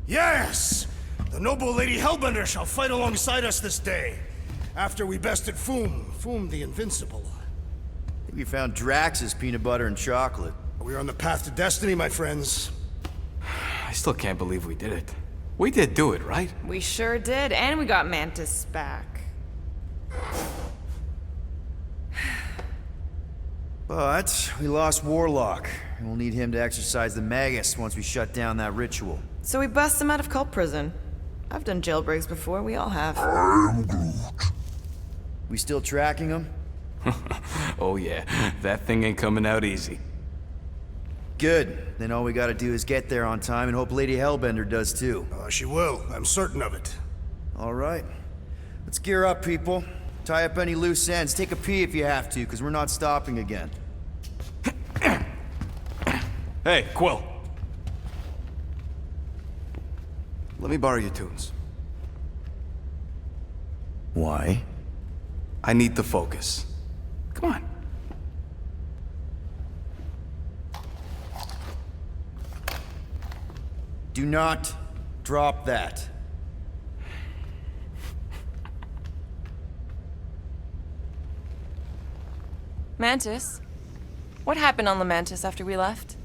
Yes! The noble Lady Hellbender shall fight alongside us this day. After we bested Foom the Invincible. I think we found Drax's peanut butter and chocolate. We are on the path to destiny, my friends. I still can't believe we did it. We did do it, right? We sure did, and we got Mantis back. But we lost Warlock, and we'll need him to exercise the Magus once we shut down that ritual. So we bust him out of cult prison. I've done jailbreaks before, we all have. We still tracking him? Oh yeah, that thing ain't coming out easy. Good. Then all we gotta do is get there on time and hope Lady Hellbender does too. She will. I'm certain of it. All right. Let's gear up, people. Tie up any loose ends. Take a pee if you have to, because we're not stopping again. Hey, Quill. Let me borrow your tunes. Why? I need to focus. Come on. Do not drop that. Mantis? What happened on the Mantis after we left?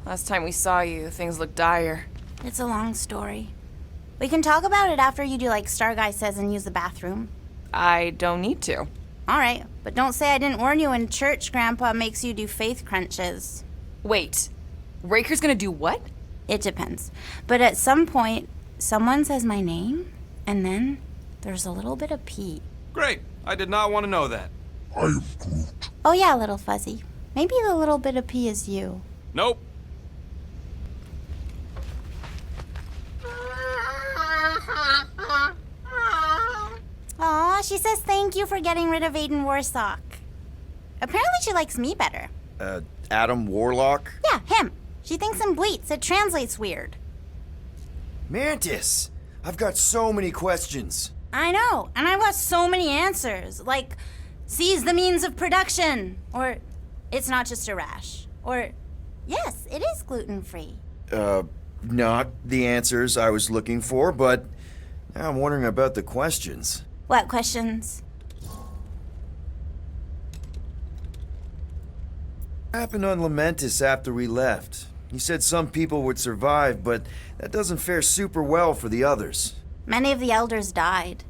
Last time we saw you, things looked dire. It's a long story. We can talk about it after you do like Star Guy says and use the bathroom. I don't need to. Alright, but don't say I didn't warn you in church Grandpa makes you do faith crunches. Wait, Raker's gonna do what? It depends. But at some point, someone says my name, and then there's a little bit of pee. Great. I did not want to know that. Oh yeah, little fuzzy. Maybe the little bit of pee is you. Nope. Aw, she says thank you for getting rid of Aiden Warsock. Apparently she likes me better. Adam Warlock? Yeah, him. She thinks him bleats. It translates weird. Mantis! I've got so many questions. I know, and I want so many answers. Like, seize the means of production. Or, it's not just a rash. Or, yes, it is gluten-free. Not the answers I was looking for, but now I'm wondering about the questions. What questions? What happened on Lamentis after we left? You said some people would survive, but that doesn't fare super well for the others. Many of the elders died.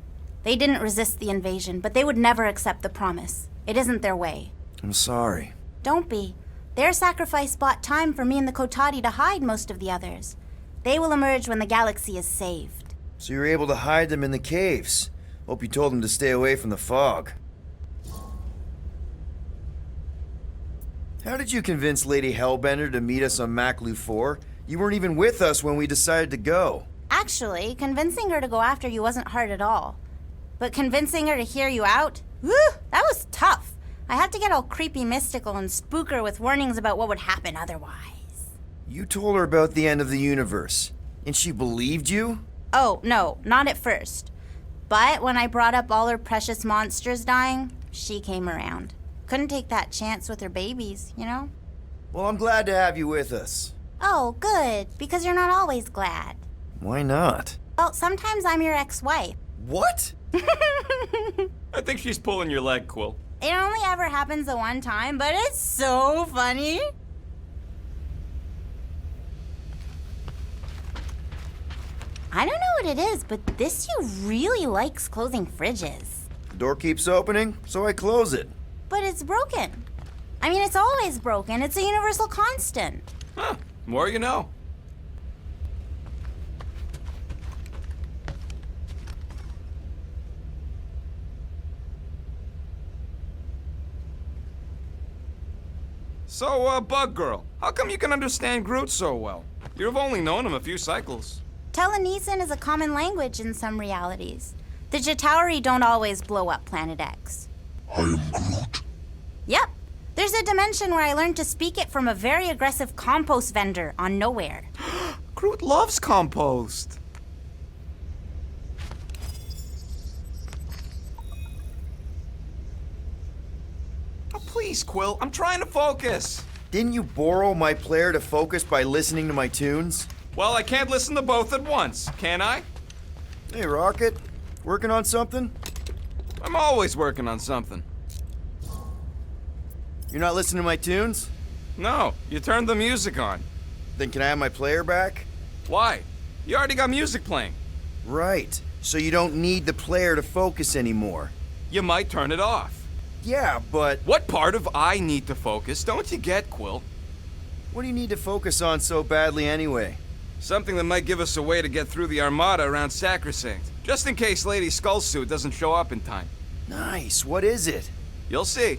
They didn't resist the invasion, but they would never accept the promise. It isn't their way. I'm sorry. Don't be. Their sacrifice bought time for me and the Kotati to hide most of the others. They will emerge when the galaxy is saved. So you were able to hide them in the caves. Hope you told them to stay away from the fog. How did you convince Lady Hellbender to meet us on Maklu 4? You weren't even with us when we decided to go. Actually, convincing her to go after you wasn't hard at all. But convincing her to hear you out? Whew, that was tough. I had to get all creepy mystical and spook her with warnings about what would happen otherwise. You told her about the end of the universe, and she believed you? Oh, no, not at first. But when I brought up all her precious monsters dying, she came around. Couldn't take that chance with her babies, you know? Well, I'm glad to have you with us. Oh, good, because you're not always glad. Why not? Well, sometimes I'm your ex-wife. What? I think she's pulling your leg, Quill. It only ever happens the one time, but it's so funny. I don't know what it is, but this you really likes closing fridges. The door keeps opening, so I close it. But it's broken. I mean, it's always broken. It's a universal constant. Huh. More you know. So, Bug Girl, how come you can understand Groot so well? You've only known him a few cycles. Telenesin is a common language in some realities. The Chitauri don't always blow up Planet X. I am Groot. Yep. There's a dimension where I learned to speak it from a very aggressive compost vendor on Nowhere. Groot loves compost. Oh, please, Quill, I'm trying to focus. Didn't you borrow my player to focus by listening to my tunes? Well, I can't listen to both at once, can I? Hey, Rocket. Working on something? I'm always working on something. You're not listening to my tunes? No, you turned the music on. Then can I have my player back? Why? You already got music playing. Right. So you don't need the player to focus anymore. You might turn it off. Yeah, but What part of I need to focus don't you get, Quill? what do you need to focus on so badly anyway? Something that might give us a way to get through the Armada around Sacrosanct, just in case Lady Skullsuit doesn't show up in time. Nice. What is it? You'll see.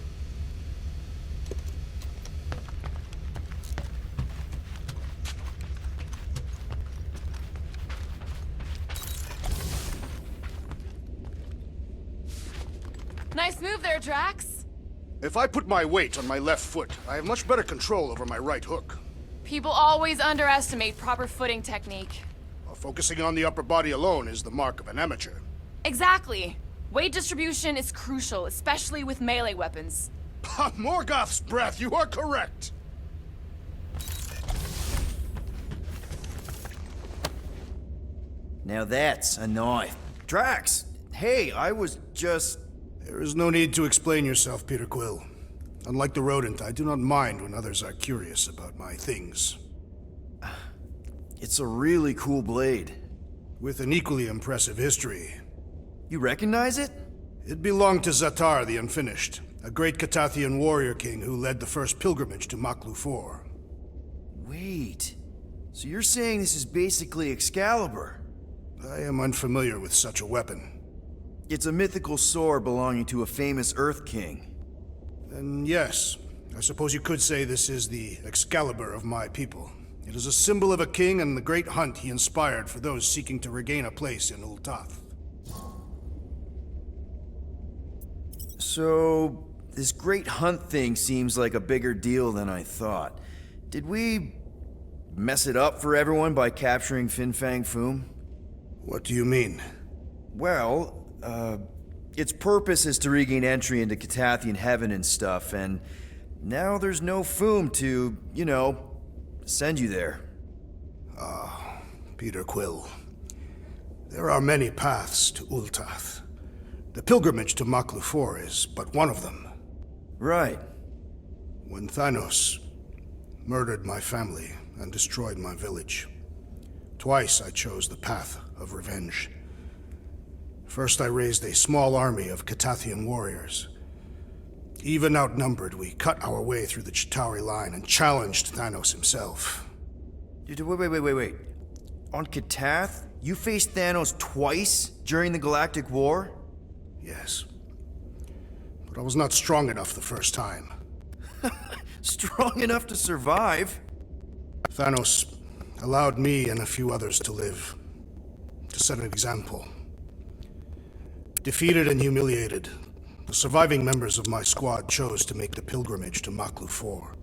Nice move there, Drax. If I put my weight on my left foot, I have much better control over my right hook. People always underestimate proper footing technique. While focusing on the upper body alone is the mark of an amateur. Exactly. Weight distribution is crucial, especially with melee weapons. Morgoth's breath, you are correct! Now that's a knife. Drax! Hey, I was just... There is no need to explain yourself, Peter Quill. Unlike the rodent, I do not mind when others are curious about my things. It's a really cool blade. With an equally impressive history. You recognize it? It belonged to Zatar the Unfinished, a great Catathian warrior king who led the first pilgrimage to Maklu 4. Wait. So you're saying this is basically Excalibur? I am unfamiliar with such a weapon. It's a mythical sword belonging to a famous Earth King. Then yes, I suppose you could say this is the Excalibur of my people. It is a symbol of a king and the great hunt he inspired for those seeking to regain a place in Ultath. So, this great hunt thing seems like a bigger deal than I thought. Did we mess it up for everyone by capturing Fin Fang Foom? What do you mean? Well, its purpose is to regain entry into Catathian heaven and stuff, and now there's no Foom to, you know, send you there. Peter Quill. There are many paths to Ultath. The pilgrimage to Maklu 4 is but one of them. Right. When Thanos murdered my family and destroyed my village, twice I chose the path of revenge. First, I raised a small army of Catathian warriors. Even outnumbered, we cut our way through the Chitauri line and challenged Thanos himself. Wait. On Catath, you faced Thanos twice during the Galactic War? Yes. But I was not strong enough the first time. Strong enough to survive? Thanos allowed me and a few others to live, to set an example. Defeated and humiliated, the surviving members of my squad chose to make the pilgrimage to Maklu 4.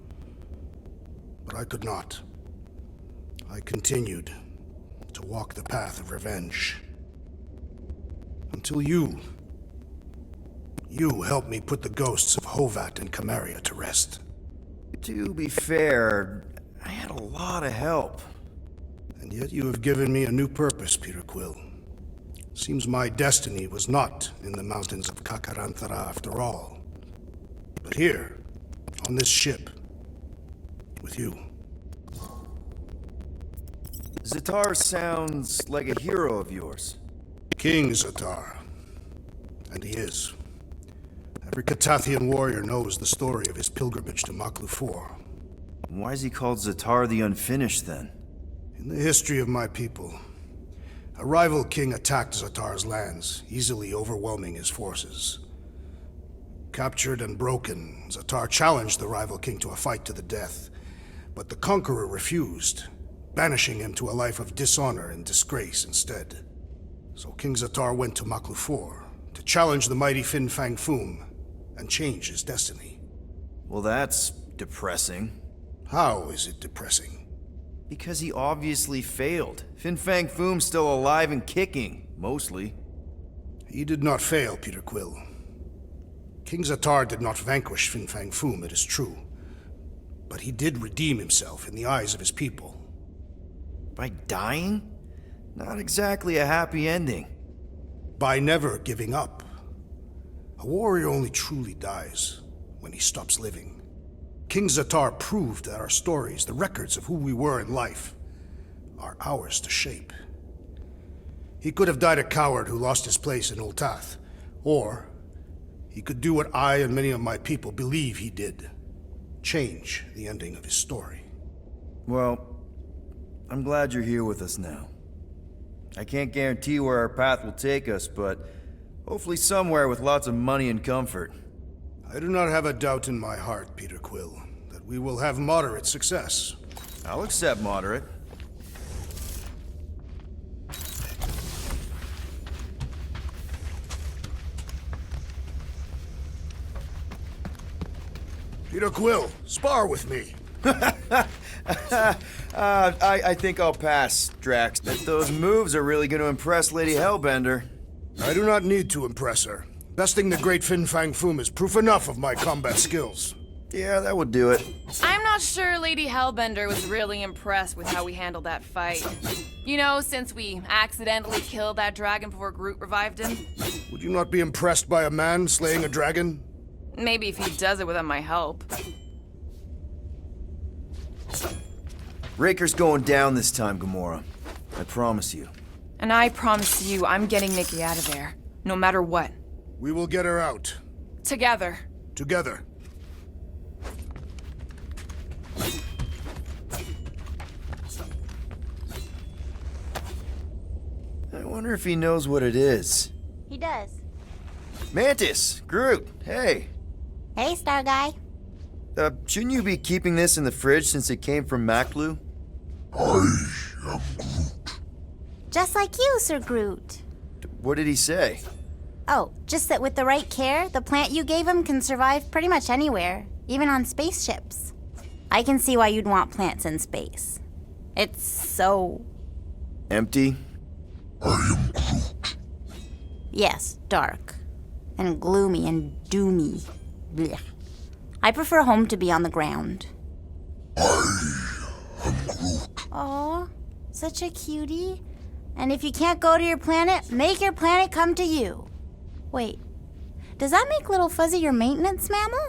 But I could not. I continued to walk the path of revenge. Until you helped me put the ghosts of Hovat and Camaria to rest. To be fair, I had a lot of help. And yet you have given me a new purpose, Peter Quill. Seems my destiny was not in the mountains of Kakarantara after all, but here, on this ship, with you. Zatar sounds like a hero of yours. King Zatar. And he is. Every Catathian warrior knows the story of his pilgrimage to Maklu 4. Why is he called Zatar the Unfinished then? In the history of my people, a rival king attacked Zatar's lands, easily overwhelming his forces. Captured and broken, Zatar challenged the rival king to a fight to the death, but the conqueror refused, banishing him to a life of dishonor and disgrace instead. So King Zatar went to Maklu 4 to challenge the mighty Fin Fang Foom and change his destiny. Well, that's depressing. How is it depressing? Because he obviously failed. Fin Fang Foom's still alive and kicking, mostly. He did not fail, Peter Quill. King Zatar did not vanquish Fin Fang Foom, it is true. But he did redeem himself in the eyes of his people. By dying? Not exactly a happy ending. By never giving up. A warrior only truly dies when he stops living. King Zatar proved that our stories, the records of who we were in life, are ours to shape. He could have died a coward who lost his place in Ultath, or he could do what I and many of my people believe he did. Change the ending of his story. Well, I'm glad you're here with us now. I can't guarantee where our path will take us, but hopefully somewhere with lots of money and comfort. I do not have a doubt in my heart, Peter Quill, that we will have moderate success. I'll accept moderate. Peter Quill, spar with me. I think I'll pass, Drax. That those moves are really going to impress Lady Hellbender. I do not need to impress her. Besting the great Fin Fang Foom is proof enough of my combat skills. Yeah, that would do it. I'm not sure Lady Hellbender was really impressed with how we handled that fight. You know, since we accidentally killed that dragon before Groot revived him. Would you not be impressed by a man slaying a dragon? Maybe if he does it without my help. Raker's going down this time, Gamora. I promise you. And I promise you, I'm getting Nikki out of there. No matter what. We will get her out. Together. Together. I wonder if he knows what it is. He does. Mantis! Groot! Hey! Hey, Star Guy. Shouldn't you be keeping this in the fridge since it came from Maklu? Just like you, Sir Groot. What did he say? Oh, just that with the right care, the plant you gave him can survive pretty much anywhere, even on spaceships. I can see why you'd want plants in space. It's so... Empty? Yes, dark. And gloomy and doomy. Blech. I prefer home to be on the ground. Aw, such a cutie. And if you can't go to your planet, make your planet come to you. Wait, does that make Little Fuzzy your maintenance mammal?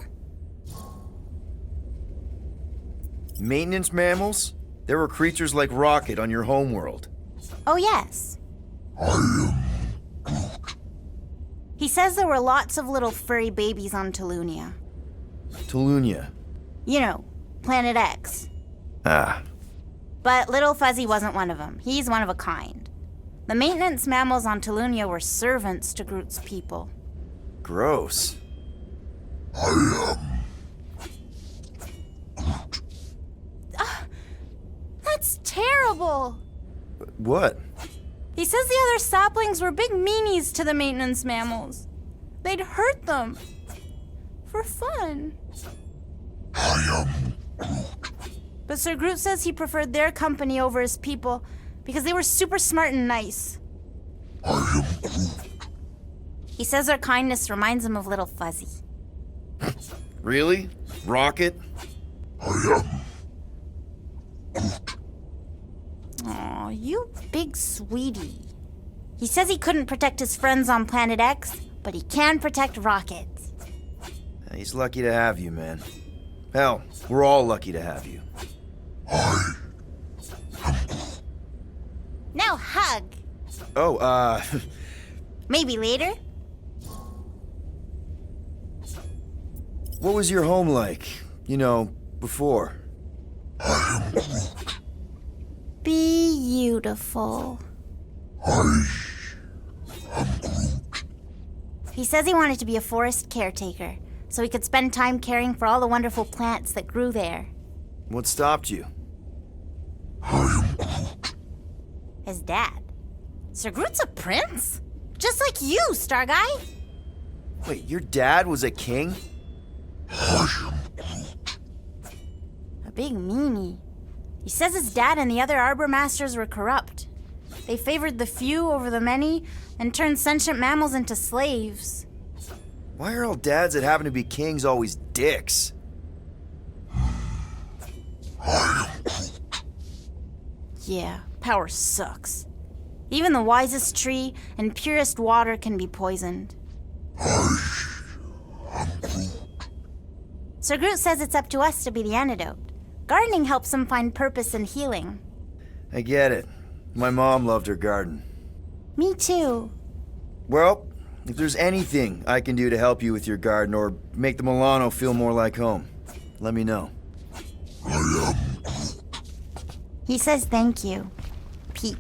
Maintenance mammals? There were creatures like Rocket on your homeworld. Oh, yes. He says there were lots of little furry babies on Tolunia. Tolunia. You know, Planet X. Ah. But Little Fuzzy wasn't one of them. He's one of a kind. The maintenance mammals on Tolunia were servants to Groot's people. Gross. That's terrible! What? He says the other saplings were big meanies to the maintenance mammals. They'd hurt them. For fun. But Sir Groot says he preferred their company over his people because they were super smart and nice. He says their kindness reminds him of Little Fuzzy. Really? Rocket? Aw, you big sweetie. He says he couldn't protect his friends on Planet X, but he can protect Rocket. He's lucky to have you, man. Hell, we're all lucky to have you. Now hug. Oh, Maybe later. what was your home like? You know, before? Beautiful. He says he wanted to be a forest caretaker, so he could spend time caring for all the wonderful plants that grew there. What stopped you? His dad. Sir Groot's a prince? Just like you, Star Guy. Wait, your dad was a king? A big meanie. He says his dad and the other Arbor Masters were corrupt. They favored the few over the many and turned sentient mammals into slaves. Why are all dads that happen to be kings always dicks? Yeah, power sucks. Even the wisest tree and purest water can be poisoned. Sir Groot says it's up to us to be the antidote. Gardening helps him find purpose and healing. I get it. My mom loved her garden. Me too. Well, if there's anything I can do to help you with your garden or make the Milano feel more like home, let me know. He says thank you, Pete.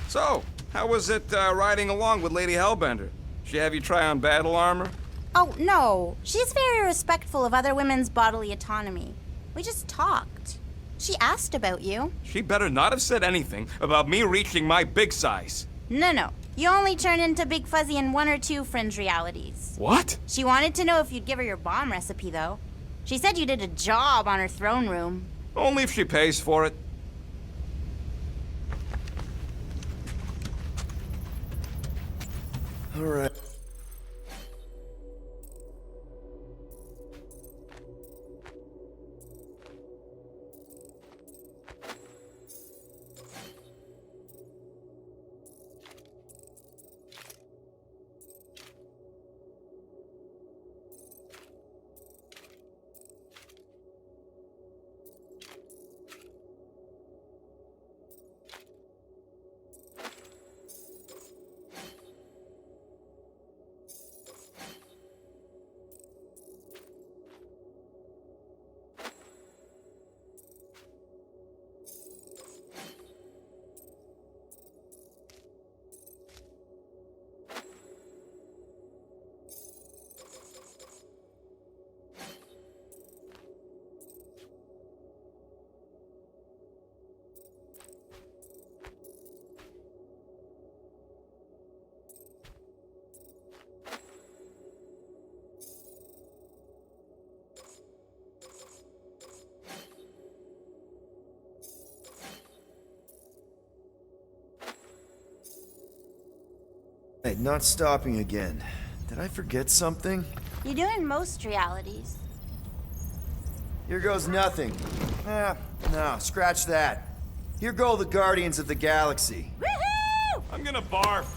So, how was it riding along with Lady Hellbender? She have you try on battle armor? Oh, no. She's very respectful of other women's bodily autonomy. We just talked. She asked about you. She better not have said anything about me reaching my big size. No. You only turn into Big Fuzzy in 1 or 2 fringe realities. What? She wanted to know if you'd give her your bomb recipe, though. She said you did a job on her throne room. Only if she pays for it. All right. Hey, not stopping again. Did I forget something? You do in most realities. Here goes nothing. No, scratch that. Here go the Guardians of the Galaxy. Woohoo! I'm gonna barf.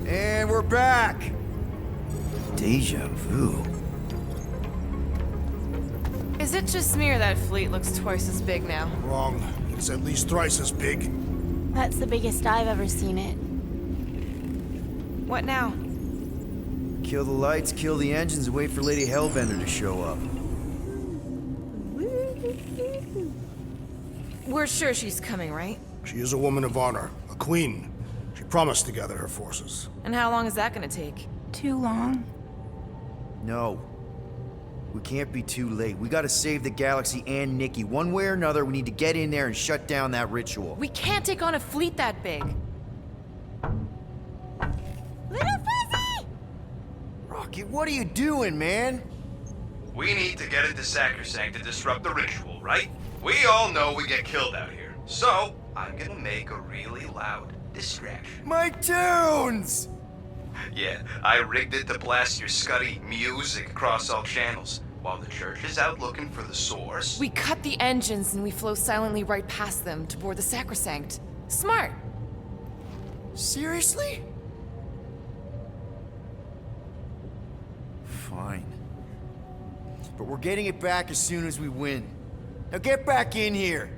And we're back. Deja vu. Is it just me or that fleet looks twice as big now? Wrong. It's at least thrice as big. That's the biggest I've ever seen it. What now? Kill the lights, kill the engines, and wait for Lady Hellbender to show up. We're sure she's coming, right? She is a woman of honor, a queen. She promised to gather her forces. And how long is that gonna take? Too long. No. We can't be too late. We gotta save the galaxy and Nikki. One way or another, we need to get in there and shut down that ritual. We can't take on a fleet that big. Little Fuzzy! Rocket, what are you doing, man? We need to get into Sacrosanct to disrupt the ritual, right? We all know we get killed out here. So, I'm gonna make a really loud distraction. My tunes! Yeah, I rigged it to blast your scuddy music across all channels. While the church is out looking for the source... We cut the engines and we flow silently right past them to board the Sacrosanct. Smart. Seriously? Fine. But we're getting it back as soon as we win. Now get back in here!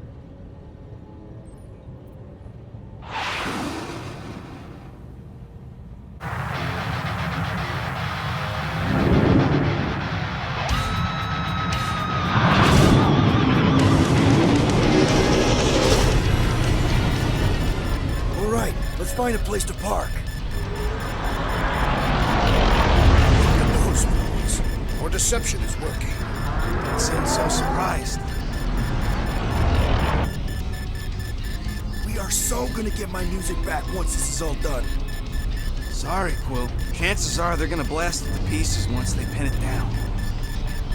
All right, let's find a place to park. Look at those fools. Our deception is working. Don't seem so surprised. are so gonna get my music back once this is all done. Sorry, Quill. Chances are they're gonna blast it to pieces once they pin it down.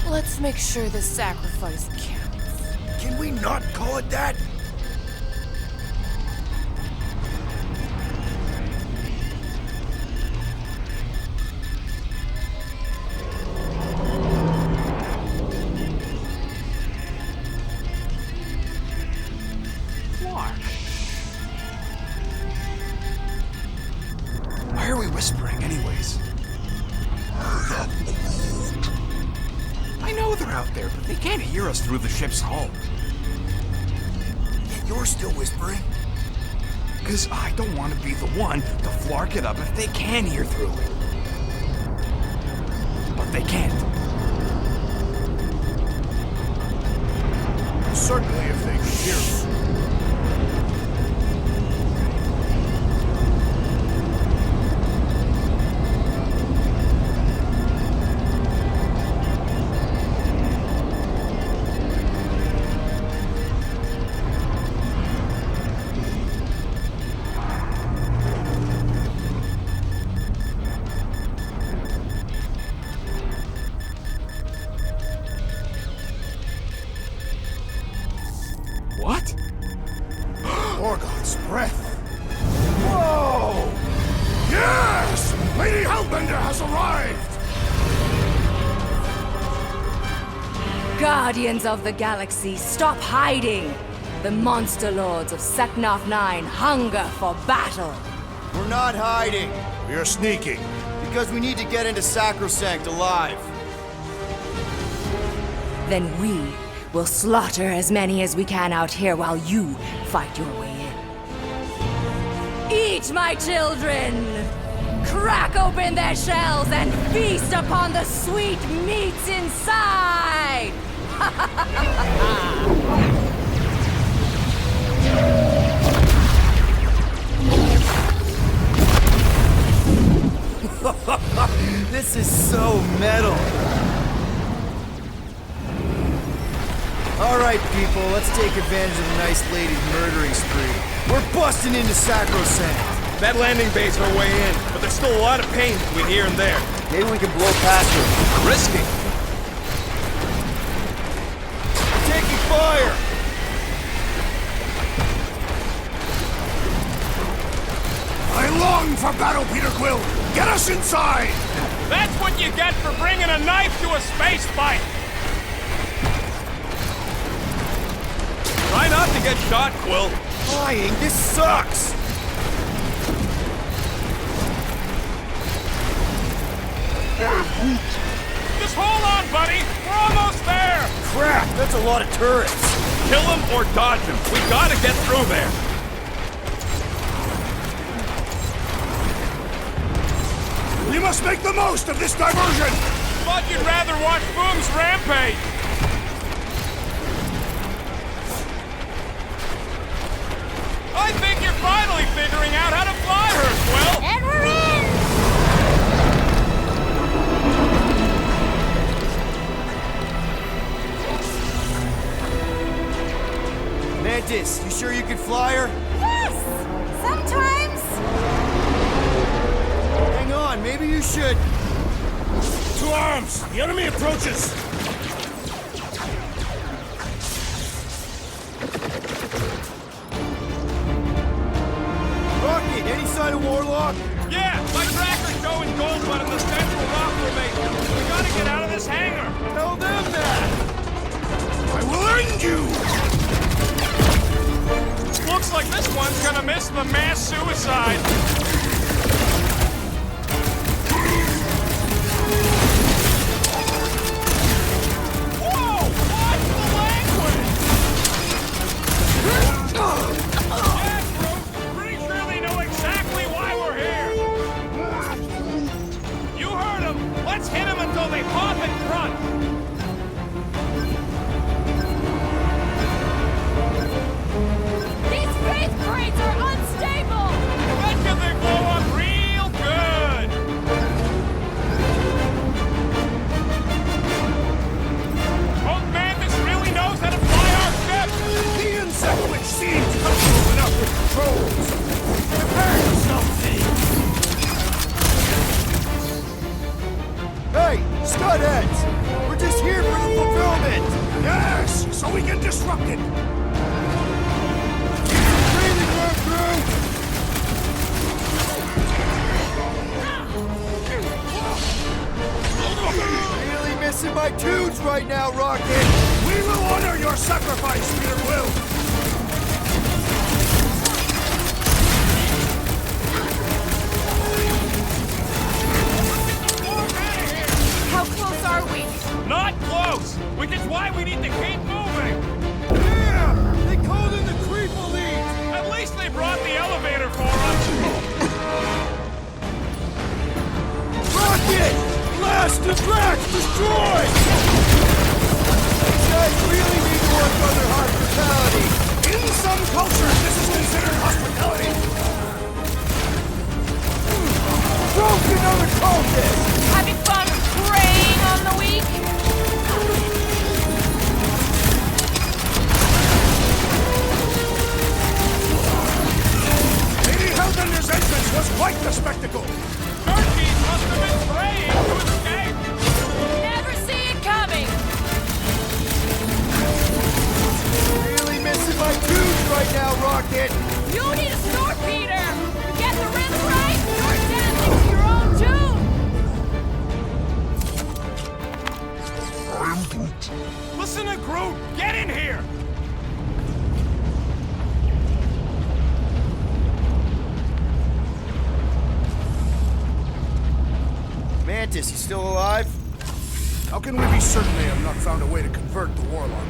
Let's make sure the sacrifice counts. Can we not call it that? Why are we whispering anyways? I know they're out there, but they can't hear us through the ship's hull. Yet you're still whispering. Because I don't want to be the one to flark it up if they can hear through it. But they can't. Certainly if they could hear us. What? Orgod's breath. Whoa! Yes! Lady Hellbender has arrived! Guardians of the Galaxy, stop hiding! The monster lords of Seknarf 9 hunger for battle! We're not hiding, We are sneaking. because we need to get into Sacrosanct alive. Then we will slaughter as many as we can out here while you fight your way in. Eat, my children! Crack open their shells and feast upon the sweet meats inside! This is so metal. All right, people, let's take advantage of the nice lady's murdering spree. We're busting into Sacrosanct. That landing bay's our way in, but there's still a lot of pain between here and there. Maybe we can blow past her. Risky. Taking fire! I long for battle, Peter Quill! Get us inside! That's what you get for bringing a knife to a space fight! Try not to get shot, Quill. Flying, this sucks! Just hold on, buddy. We're almost there. Crap, that's a lot of turrets. Kill him or dodge him. We gotta get through there. We must make the most of this diversion! Thought you'd rather watch Boom's rampage. I think you're finally figuring out how to fly her, Quill. And we're in! Mantis, you sure you can fly her? Yes! Sometimes! Hang on, maybe you should. To arms! The enemy approaches! Rocket, any sign of Warlock? Yeah, my tracker's showing gold but in the central rock formation. We gotta get out of this hangar. Tell them that! I will end you! Looks like this one's gonna miss the mass suicide. Whoa! Watch the language! Yeah, Groot, pretty sure they know exactly why we're here. You heard them. Let's hit them until they pop and grunt. These faith crates are unstable! Bet you they're right now, Rocket! We will honor your sacrifice, Peter Will! How close are we? Not close! Which is why we need to keep moving! Yeah! They called in the creeper lead! At least they brought the elevator for us! Rocket! Blast the tracks! Destroy! These guys really need to work on their hospitality! In some cultures, this is considered hospitality. Broken on the cultist! Having fun preying on the weak? Lady Hellbender's entrance was quite the spectacle. Turkeys must have been praying to escape! Never see it coming! Really missing my tunes right now, Rocket! You need a snort, Peter! Get the rhythm right, you're dancing to your own tune! Listen to Groot! Get in here! Mantis, you still alive? How can we be certain they have not found a way to convert the Warlock?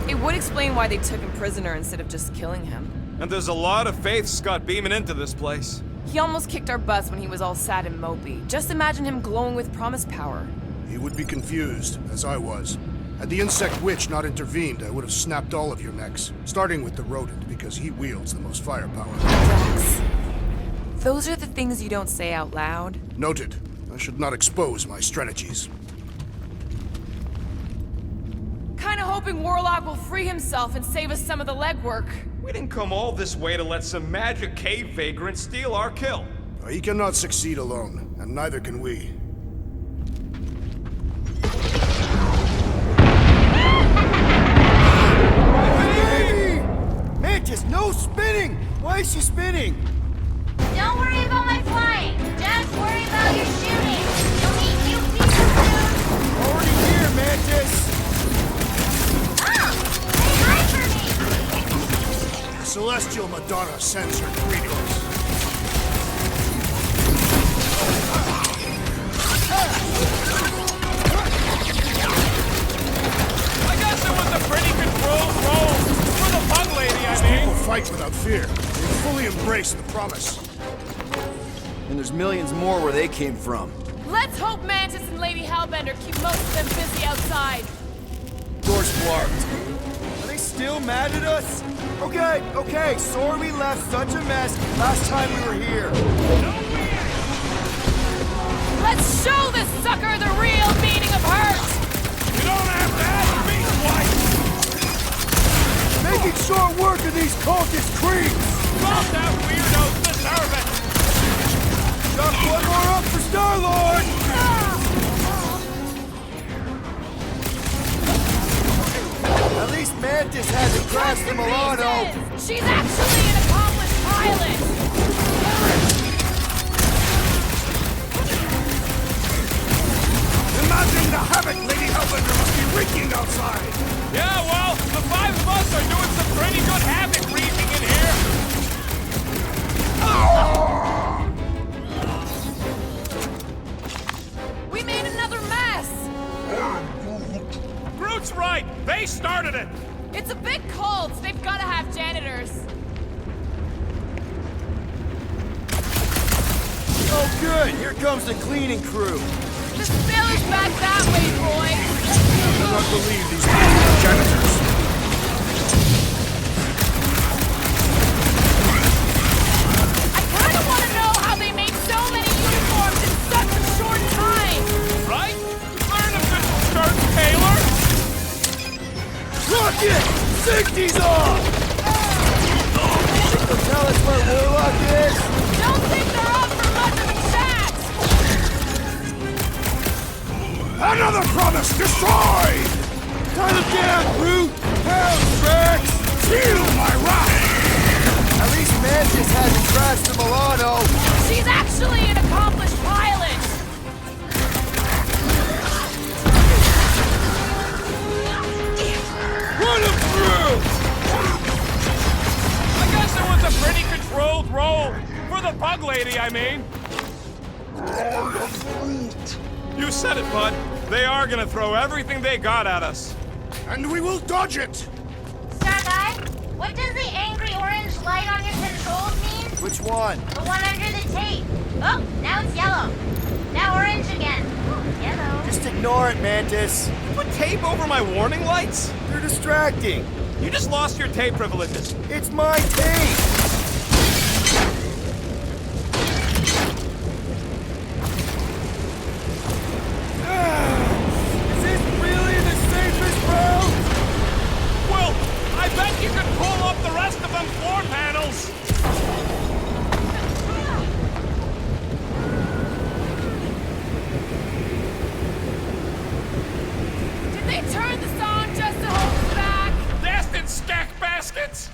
It would explain why they took him prisoner instead of just killing him. And there's a lot of faith Scott beaming into this place. He almost kicked our butts when he was all sad and mopey. Just imagine him glowing with promise power. He would be confused, as I was. Had the insect witch not intervened, I would have snapped all of your necks, starting with the rodent, because he wields the most firepower. Drax. Those are the things you don't say out loud. Noted. I should not expose my strategies. Kinda hoping Warlock will free himself and save us some of the legwork. We didn't come all this way to let some magic cave vagrant steal our kill. He cannot succeed alone, and neither can we. Hey! Mantis, no spinning! Why is she spinning? Don't worry about my flying. Just worry about your shooting. You'll meet new people soon. Already here, Mantis! Oh! Say hi for me! Celestial Madonna sends her greetings. I guess it was a pretty controlled roll. For the pug lady, I mean. People fight without fear. They fully embrace the promise. And there's millions more where they came from. Let's hope Mantis and Lady Hellbender keep most of them busy outside. Door's blocked. Are they still mad at us? Okay, sorry we left such a mess last time we were here. Let's show this sucker the real meaning of hurt! You don't have to ask me twice! Making short work of these cultist creeps! Dropped out weirdos deserve it! Got one more up for Star-Lord! At least Mantis hasn't crashed the Milano! She's actually an accomplished pilot! Imagine the havoc Lady Hellbender must be wreaking outside! Yeah, well, the five of us are doing some pretty good havoc wreaking in here! We made another mess! Groot's right! They started it! It's a big cult. They've got to have janitors. Oh good, here comes the cleaning crew. The spill is back that way, boys. I cannot believe these people are janitors. I kind of want to know how they made so many uniforms in such a short time. Right? Learn official shirt, Taylor! Rocket! Safety's off! Tell us where Warlock is! Don't think they're up for much of a chat. Another promise destroyed! Cut him down, Groot! Hell, Drax! Feel my wrath! At least Mantis hasn't crashed the Milano! She's actually an accomplished pilot. throw for the bug lady, I mean. You said it, bud. They are gonna throw everything they got at us. And we will dodge it! Star Guy, what does the angry orange light on your controls mean? Which one? The one under the tape. Oh, now it's yellow. Now orange again. Ooh, yellow. Just ignore it, Mantis. You put tape over my warning lights? They're distracting. You just lost your tape privileges. It's my tape. Is this really the safest route? Well, I bet you could pull up the rest of them floor panels. Did they turn this on just to hold us back? Bastard stack baskets!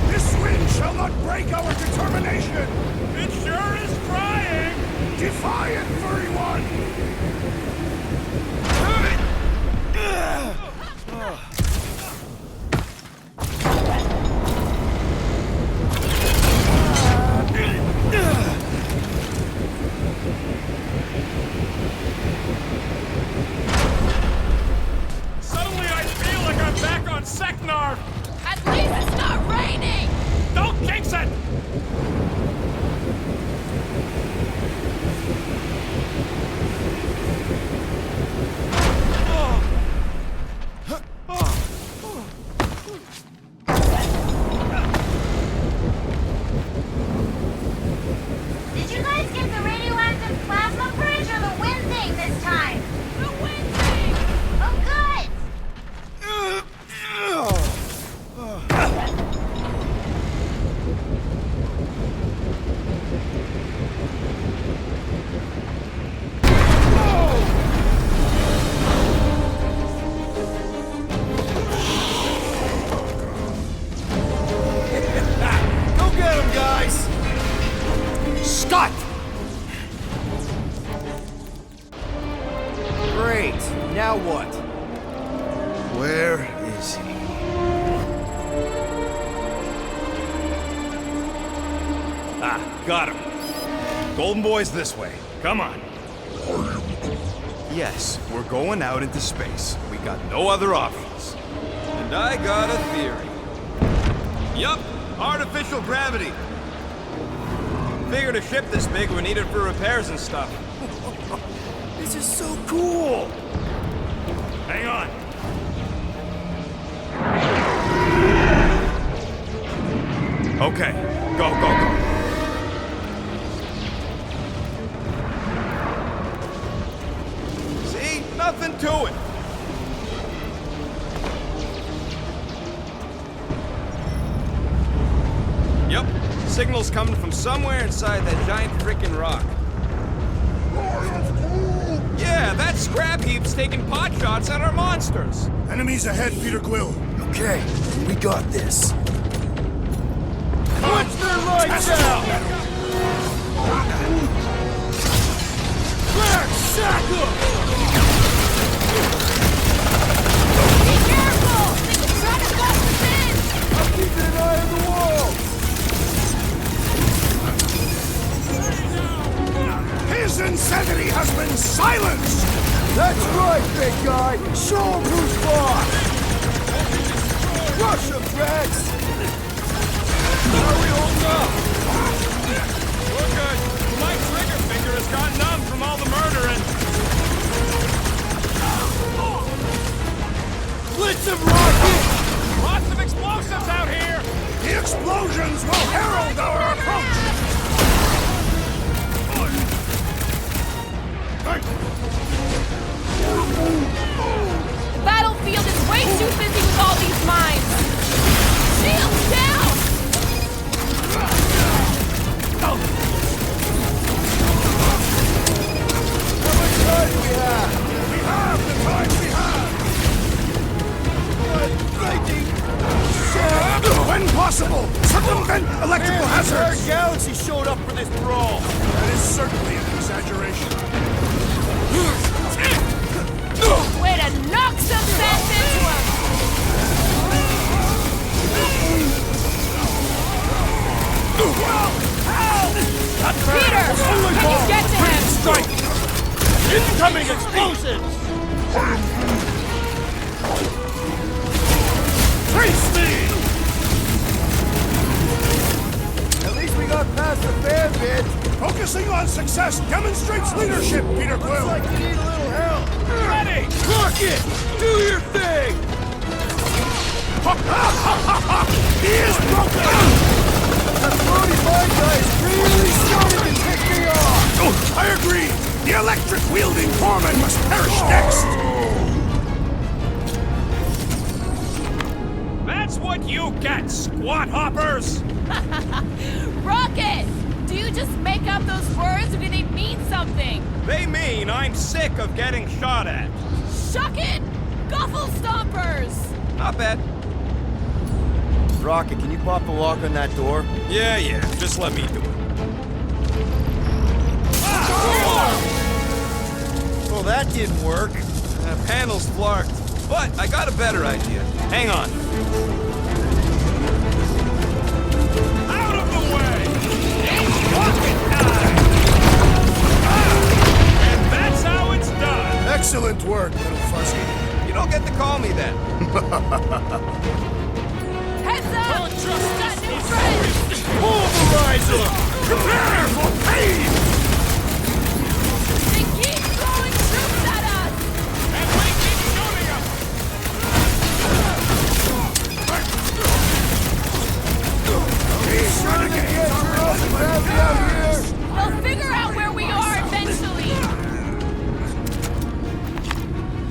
This wind shall not break our determination! It sure is trying! Defiant, furry one! Suddenly I feel like I'm back on Seknar! At least it's not raining! Don't jinx it! Did you guys get the radioactive plasma purge or the wind thing this time? The wind thing! Oh, good! Go get him, guys! Scott! Great. Now what? Where is he? Ah, got him. Golden Boy's this way. Come on. Yes, we're going out into space. We got no other options. And I got a theory. Yup, artificial gravity. Figured a ship this big would need it for repairs and stuff. This is so cool! Hang on. Okay, go, go, go. See? Nothing to it. Yep, signal's coming from somewhere inside that giant freaking rock. Yeah, that scrap heap's taking pot shots at our monsters. Enemies ahead, Peter Quill. Okay, we got this. Punch their lights out! Black Sacker! Be careful! They can try to bust us in! I'm keeping an eye on the wall! His insanity has been silenced! That's right, big guy! Show him who's boss! Rush him, Rex! How are we holding up? We're good. My trigger finger has got numb from all the murdering. Blitz him, Rocket! Lots of explosives out here! The explosions will herald our approach! The battlefield is way too busy with all these mines! Shields down! How much time do we have? We have the time we have! Lightning! Shit! Impossible! Circumvent electrical hazards! Galaxy showed up for this brawl! That is certainly an exaggeration. Way to knock some sense into him! Peter! Can you get to him? Strike! Incoming explosives! Face me! At least we got past the fan bit. Focusing on success demonstrates leadership, Peter Quill. Looks like you need a little help. Ready! Clock it! Do your thing! He is broken! That 45 guy is really starting to tick me off! Oh, I agree! The electric-wielding foreman must perish next! That's what you get, squat hoppers! Rocket! Do you just make up those words or do they mean something? They mean I'm sick of getting shot at. Shuck it! Guffle stompers! Not bad. Rocket, can you pop the lock on that door? Yeah, just let me do it. Well, that didn't work. Panel's flarked. But I got a better idea. Hang on. Out of the way! It's rocket time! And that's how it's done! Excellent work, little fuzzy. You don't get to call me that. Heads up! Don't trust that new friend! Pulverizer! Prepare for pain! They keep throwing troops at us! And we keep shooting them! He's trying to get They'll figure out where we are eventually!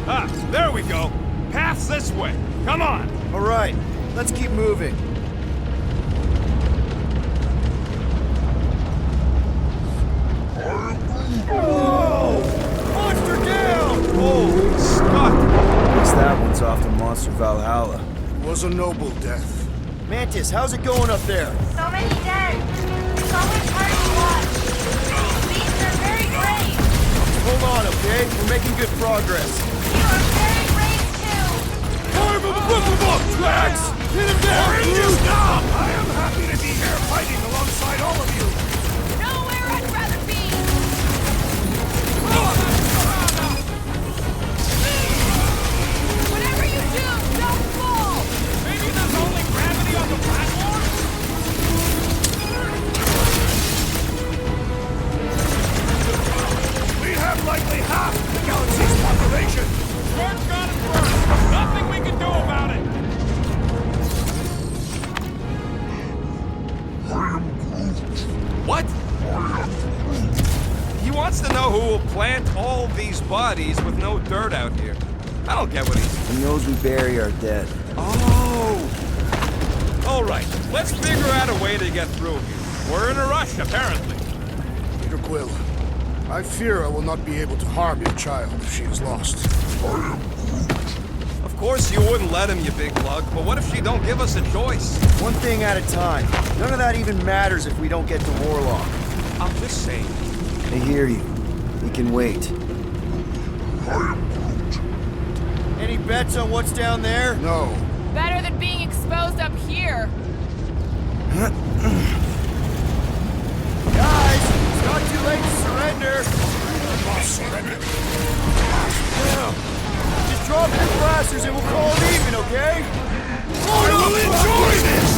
Ah, there we go. Path's this way. Come on. All right, let's keep moving. Whoa! Monster down! Holy Scott. Guess that one's off to Monster Valhalla. It was a noble death. Mantis, how's it going up there? So many dead. It's always hard to watch. These are very brave. Hold on, okay? We're making good progress. You are very brave too. Fire from the book, Drax! Hit him down, Rangers down! I am happy to be here fighting alongside all of you. Nowhere I'd rather be! Whatever you do, don't fall! Maybe there's only gravity on the platform? We have likely half the galaxy's population. Word's got it first. Nothing we can do about it. What? He wants to know who will plant all these bodies with no dirt out here. I don't get what he's... He knows we bury our dead. Oh! All right, let's figure out a way to get through here. We're in a rush, apparently. Peter Quill, I fear I will not be able to harm your child if she is lost. Of course you wouldn't let him, you big lug, but what if she don't give us a choice? One thing at a time. None of that even matters if we don't get to Warlock. I'm just saying. I hear you. We can wait. Any bets on what's down there? No. Better than being exposed up here. Guys, it's not too late to surrender. Yeah. Just drop your blasters and we'll call it even, okay? I will enjoy this!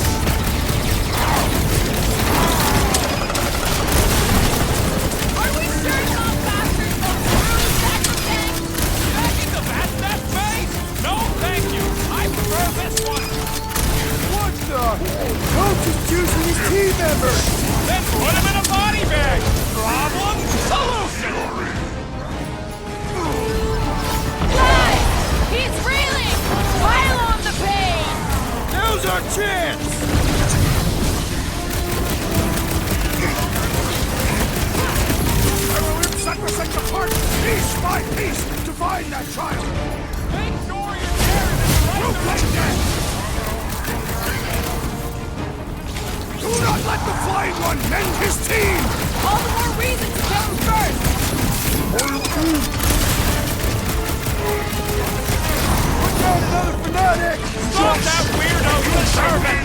Are we sure Tom Bastards will screw Sacrosanct? Backing the Bat phase? No, thank you. I prefer this one. What the? Coach is choosing his team members! Then put him in a body bag. Problem? Solution. Guys! He's reeling! Pile on the pain! Now's our chance! I will rip Sacrosanct apart, piece by piece, to find that child. Make sure you're carrying it right We'll play dead. Let the Flying One mend his team! All the more reason to kill him first! Put down another fanatic! Stop that weirdo! You deserve it!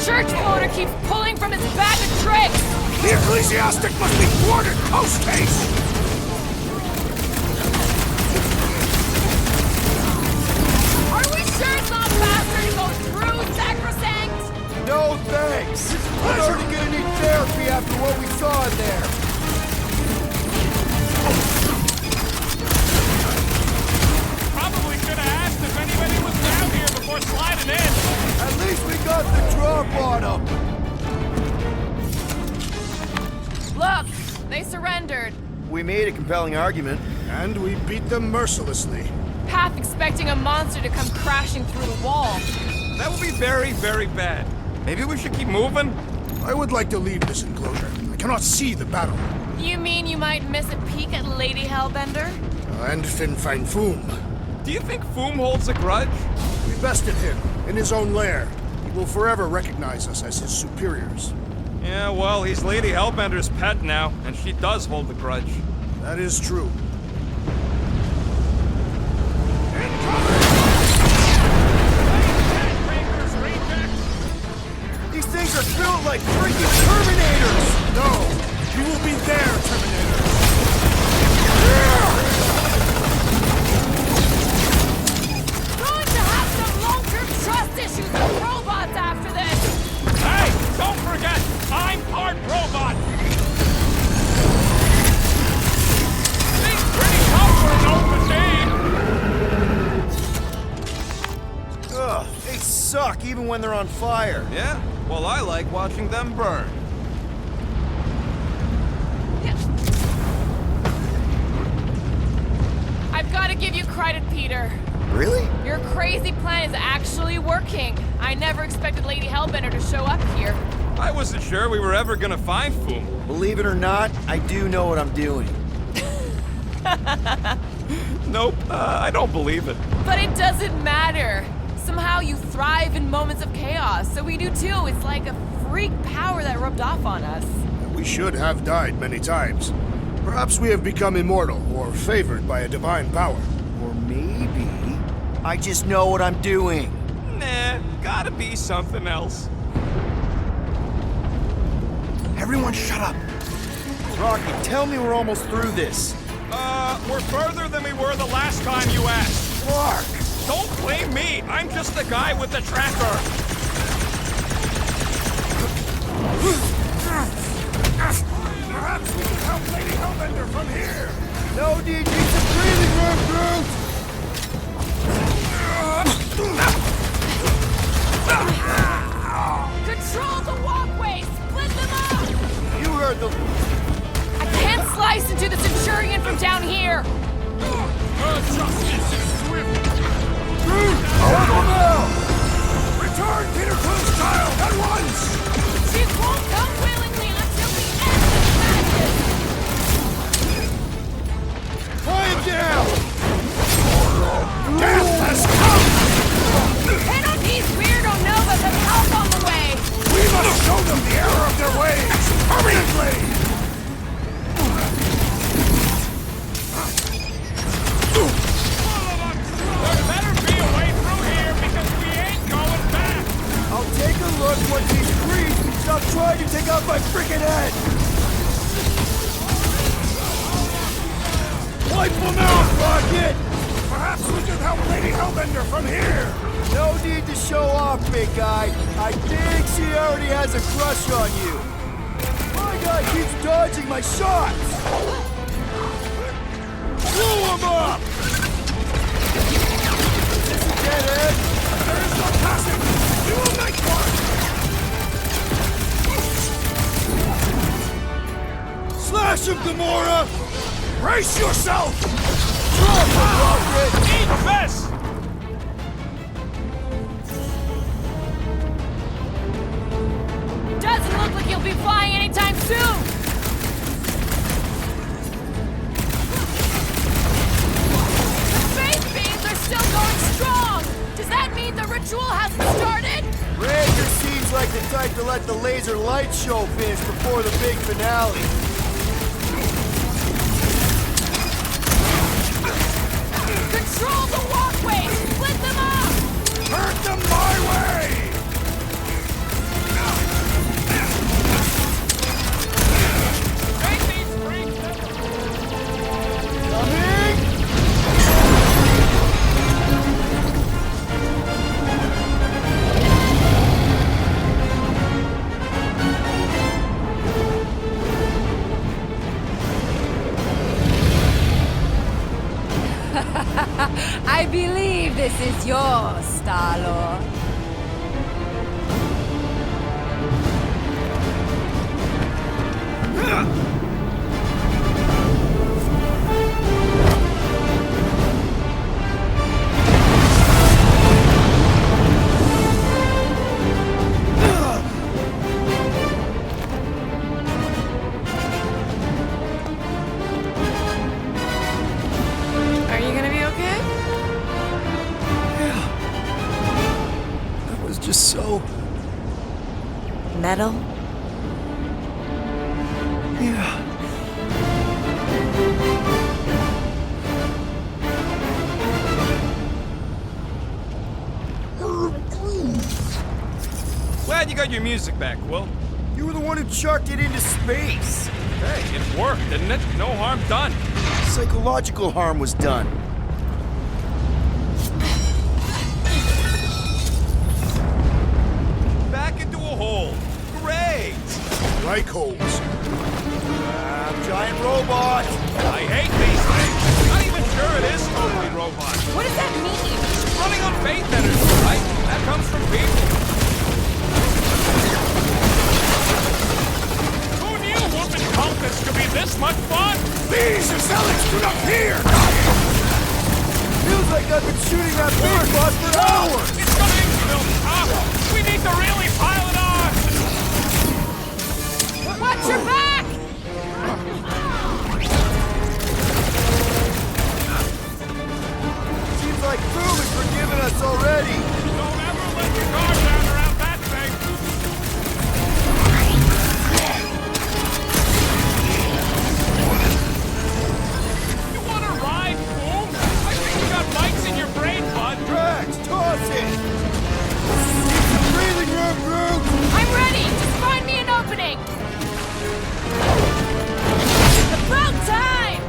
Church owner keeps pulling from his bag of tricks! The ecclesiastic must be thwarted post-haste! Are we sure it's not faster to go through Sacrosanct? No thanks! I'm already gonna need therapy after what we saw in there. Probably should have asked if anybody was down here before sliding in. At least we got the drop on him. Look, they surrendered. We made a compelling argument. And we beat them mercilessly. Half expecting a monster to come crashing through the wall. That would be very, very bad. Maybe we should keep moving? I would like to leave this enclosure. I cannot see the battle. You mean you might miss a peek at Lady Hellbender? And Fin Fang Foom. Do you think Foom holds a grudge? We bested him in his own lair. He will forever recognize us as his superiors. Yeah, well, he's Lady Hellbender's pet now, and she does hold a grudge. That is true. These things are built like freaking Terminators! No! You will be there, Terminator! Going to have some long-term trust issues with robots after this! Hey, don't forget, I'm part robot! Seems pretty tough for an open name! Ugh, they suck even when they're on fire. Yeah? Well, I like watching them burn. I've got to give you credit, Peter. Really? Your crazy plan is actually working. I never expected Lady Hellbender to show up here. I wasn't sure we were ever gonna find Foom. Believe it or not, I do know what I'm doing. Nope, I don't believe it. But it doesn't matter. Somehow you thrive in moments of chaos, so we do too. It's like a freak power that rubbed off on us. We should have died many times. Perhaps we have become immortal or favored by a divine power. Or maybe I just know what I'm doing. Nah, gotta be something else. Everyone shut up. Rocky, tell me we're almost through this. We're further than we were the last time you asked. Clark! Don't blame me. I'm just the guy with the tracker. Perhaps we can help Lady Hellbender from here! No need some breathing room, Groot! Control the walkway! Split them up! You heard the... I can't slice into the Centurion from down here! Justice is swift. Hold him out! Return Peter Quill's child at once! She won't come willingly until the end of the madness! Tie him down! Death has come! Hit on these weirdo Novas and help on the way! We must show them the error of their ways permanently! There better be a way through here because we ain't going back. I'll take a look once these creeps stop trying to take out my freaking head! Wipe them out, Rocket! Perhaps we can help Lady Hellbender from here! No need to show off, big guy. I think she already has a crush on you. My guy keeps dodging my shots! Blow him up! This is dead end. There is no passing! We will make one! Slash him, Gamora! Brace yourself! Drop him, Rocket! Eat this! Doesn't look like you'll be flying anytime soon! The faith beams are still going strong! Does that mean the ritual hasn't started? Seems like the type to let the laser light show finish before the big finale. Control the walkway! Split them up! Turn them my way! Take these freaks! Coming! I believe this is yours, Star-Lord. Are you gonna be okay? That was just so... Metal? Yeah. Glad you got your music back, Will. You were the one who chucked it into space. Hey, it worked, didn't it? No harm done. Psychological harm was done. Back into a hole. Great! Like holes. Giant robot! I hate these things. Not even sure it is totally robot. What does that mean? Running on faith energy, right? That comes from people. Who knew whooping cultists could be this much fun? These Zealots do not fear! Feels like I've been shooting that big boss for hours! It's gonna build up. We need to really pile it on. Watch your back! Seems like Boom has forgiven us already! Don't ever let your guard down around that thing. You wanna ride, Boom? I think you got mics in your brain, bud. Drax, toss it! Keep the breathing room, Groot! I'm ready! Just find me an opening! About time!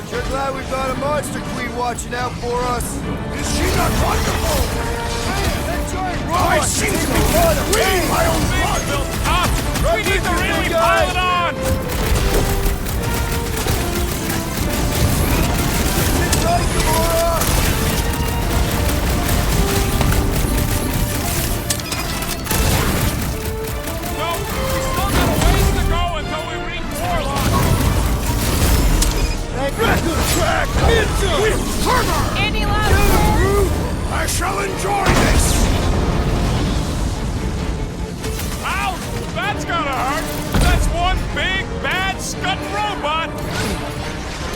Sure glad we've got a monster queen watching out for us. Is she not wonderful? That giant robot I seem to be reading my own blood! Built up. We need to really pile it on. Sit tight, Gamora! No, we still got a ways to go until we reach Warlock. Back to the track! With fervor! Any last words? I shall enjoy this! Ouch! That's gotta hurt. That's one big, bad, scutting robot.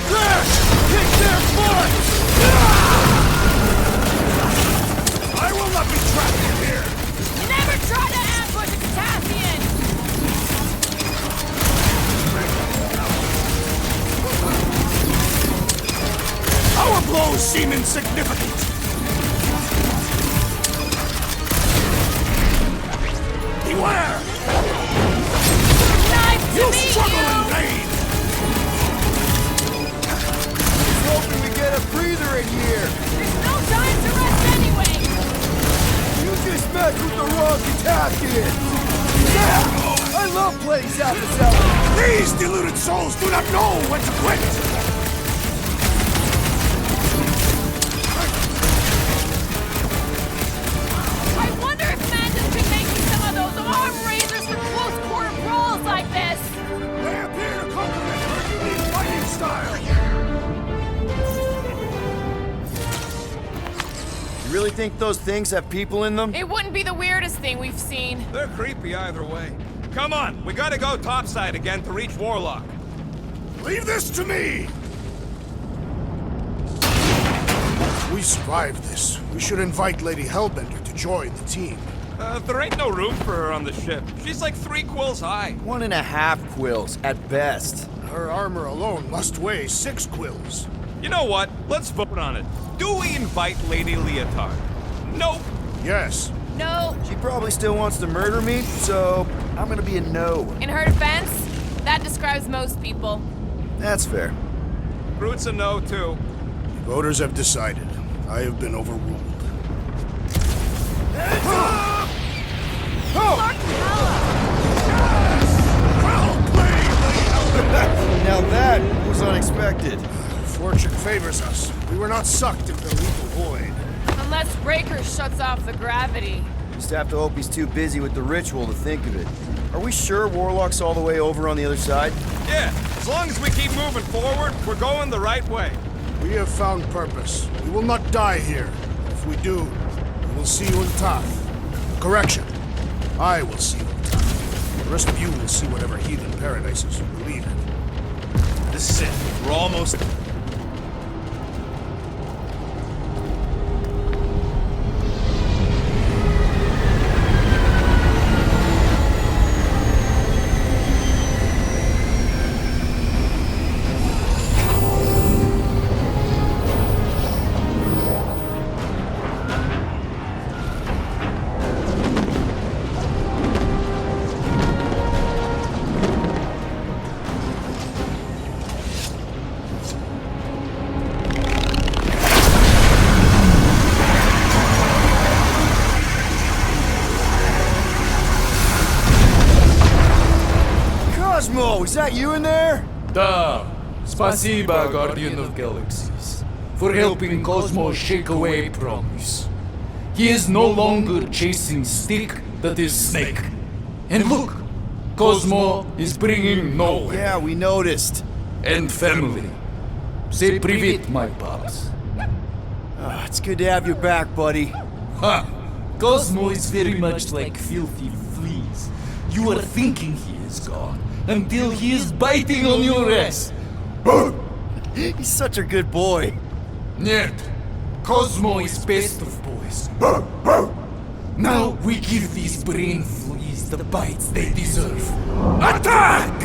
Crash! Kick their butts! I will not be trapped in here! Never try to ambush a Catathian! Our blows seem insignificant! Beware! Nice to You meet struggle you! in vain! Hoping we get a breather in here. There's no time to rest anyway! You just messed with the wrong Catathian. Yeah! I love playing Zapdos out. These deluded souls do not know when to quit! I wonder if Mantis could make me some of those arm raisers for close quarter brawls like this! They appear to complement her unique fighting style! You really think those things have people in them? It wouldn't be the weirdest thing we've seen. They're creepy either way. Come on, we gotta go topside again to reach Warlock. Leave this to me! If we survive this, we should invite Lady Hellbender to joined the team. There ain't no room for her on the ship. She's like 3 quills high. 1.5 quills, at best. Her armor alone must weigh 6 quills. You know what? Let's vote on it. Do we invite Lady Leotard? Nope. Yes. No. She probably still wants to murder me, so I'm gonna be a no. In her defense, that describes most people. That's fair. Groot's a no, too. Voters have decided. I have been overruled. Now that was unexpected. Fortune favors us. We were not sucked into the lethal void. Unless Raker shuts off the gravity. Just have to hope he's too busy with the ritual to think of it. Are we sure Warlock's all the way over on the other side? Yeah, as long as we keep moving forward, we're going the right way. We have found purpose. We will not die here. If we do, we will see you in Tath. Correction. I will see you in Tath. The rest of you will see whatever heathen paradises you believe in. This is it. We're almost... Cosmo, is that you in there? Da, spasiba, Guardian of Galaxies, for helping Cosmo shake away promise. He is no longer chasing stick that is snake. And look, Cosmo is bringing nowhere. Yeah, we noticed. And family. Say privet, my pops. It's good to have you back, buddy. Ha! Cosmo is very much like filthy fleas. You are thinking he is gone until he is biting on your ass. He's such a good boy. Нет, Cosmo is best of boys. Now we give these brain fleas the bites they deserve. Attack!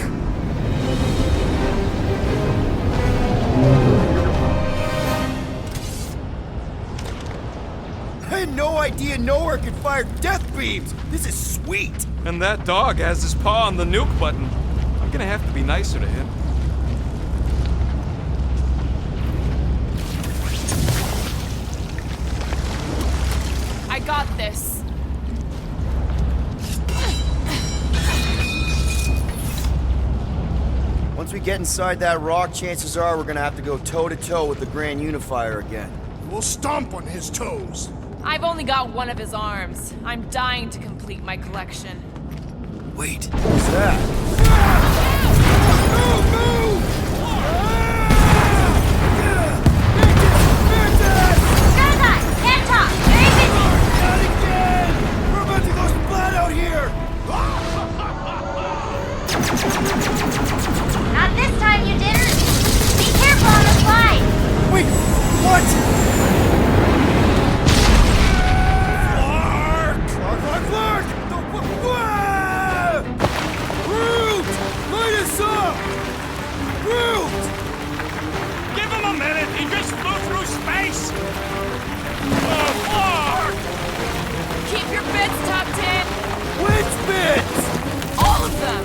I had no idea nowhere could fire death beams. This is sweet. And that dog has his paw on the nuke button. I'm gonna have to be nicer to him. I got this. Once we get inside that rock, chances are we're gonna have to go toe-to-toe with the Grand Unifier again. We'll stomp on his toes. I've only got one of his arms. I'm dying to complete my collection. Wait, what's that? Dragon! Can't talk! Very busy! Not again! We're about to go splat out here! Not this time, you didn't! Be careful on the slide! Wait, what? Clark! Root! Light us up! Root! Give him a minute! He just flew through space! Oh, Clark! Keep your bits tucked in. Which bits? All of them.